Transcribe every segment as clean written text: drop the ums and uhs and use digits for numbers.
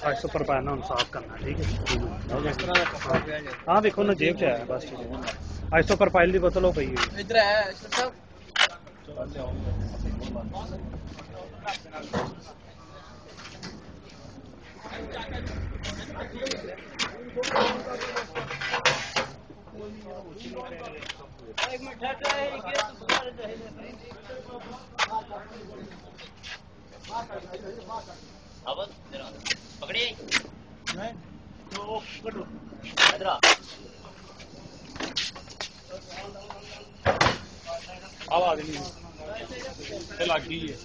ਅੱਜ ਤੋਂ ਪ੍ਰਪਾਨਾ ਹੁਣ ਸਾਫ਼ ਕਰਨਾ ਠੀਕ ਹੈ ਜਿਸ ਤਰ੍ਹਾਂ ਦਾ ਕੱਪੜਾ ਪਿਆ ਜੇ ਹਾਂ ਦੇਖੋ ਨਾ ਜੇਬ 'ਚ ਆਇਆ ਬਸ ਅੱਜ ਤੋਂ ਪ੍ਰੋਫਾਈਲ ਦੀ ਬੋਤਲ ਹੋ ਪਈ ਹੈ ਇੱਧਰ ਹੈ ਸਭ एक मिनट ठहर पकड़िए आवाज नहीं लग गई है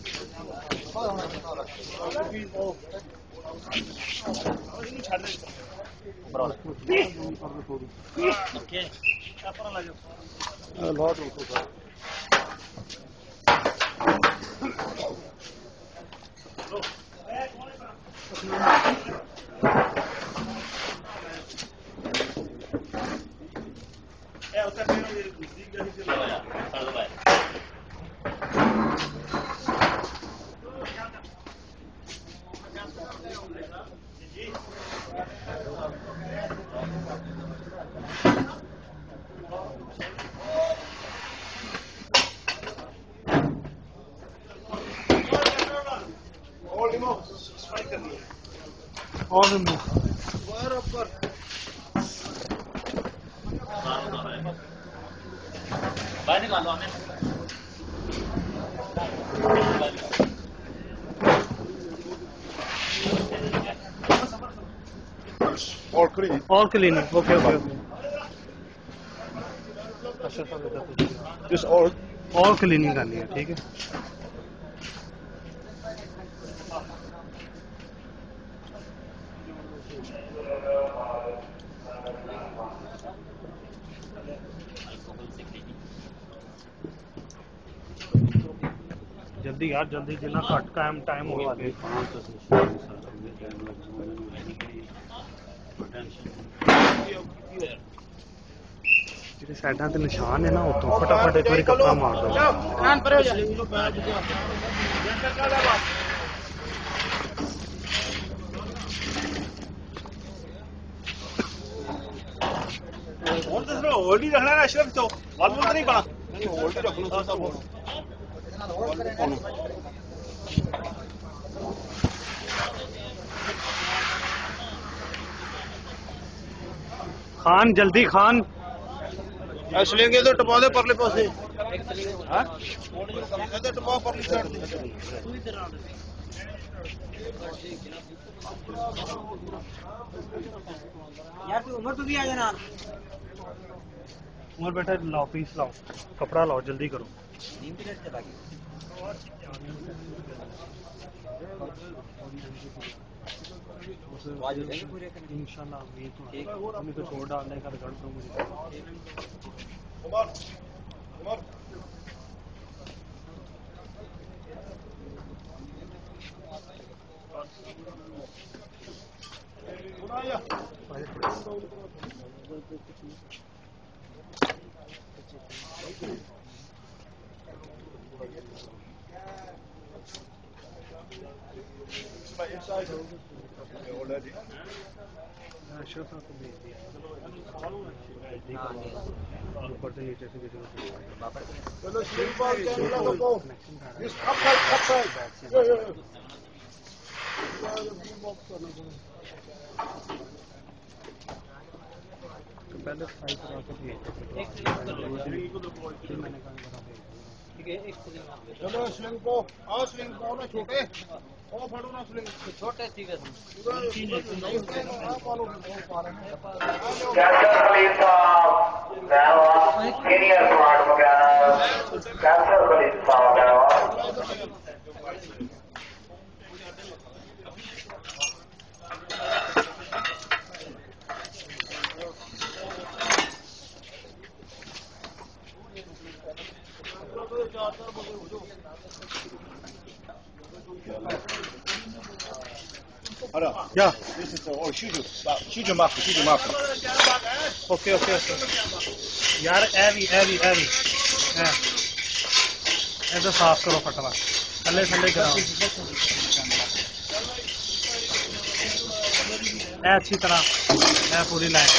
और बराबर बाहर निकालो हमें all cleaning okay just all cleaning करनी है ठीक है जल्दी यार जल्दी जितना घट टाइम हो गया ਜਿਹੜੇ ਸਾਈਡਾਂ ਤੇ ਨਿਸ਼ਾਨ ਹੈ ਨਾ ਉੱਥੋਂ ਫਟਾਫਟ ਇੱਕ ਵਾਰੀ ਕੱਪੜਾ ਮਾਰ ਦੋ ਹੁਣ ਤਾਂ ਸਿਰਫ ਹੋਲਡ ਹੀ ਰੱਖਣਾ ਨਾ ਅਸ਼ਰਫ ਤੋਂ ਵੱਲ ਤਾਂ ਨਹੀਂ ਪਾਣਾ ਨਹੀਂ ਹੋਲਡ ਹੀ ਰੱਖਣਾ ਸਭ खान जल्दी खान असलेंगे तो टपा दे परले पासे हां इधर टपा परली साइड यार तू उमर तू भी आ जाना उमर बेटा लाओ पीस लाओ कपड़ा लाओ जल्दी करो नींद की चला गई आज हो जाएंगे पूरे इंशाल्लाह ये तो ठीक हमें तो छोड़ डालने का कर दो मुझे उमर उमर उनाया ऊपर से नीचे से चलो पहले साइड करा के भेज मैंने कहा ठीक है एक चलो स्लिंग को आओ स्लिंग को ना छोटे ओ फड़ो ना स्लिंग छोटे ठीक है कैंसर पुलिस सीनियर कमांड वगैरह कैंसर पुलिस वगैरह Yeah. This is for shoot your marker. Okay. यार ऐवी ऐसा साफ करो फटाफट थल्ले कराओ अच्छी तरह है पूरी लाइन।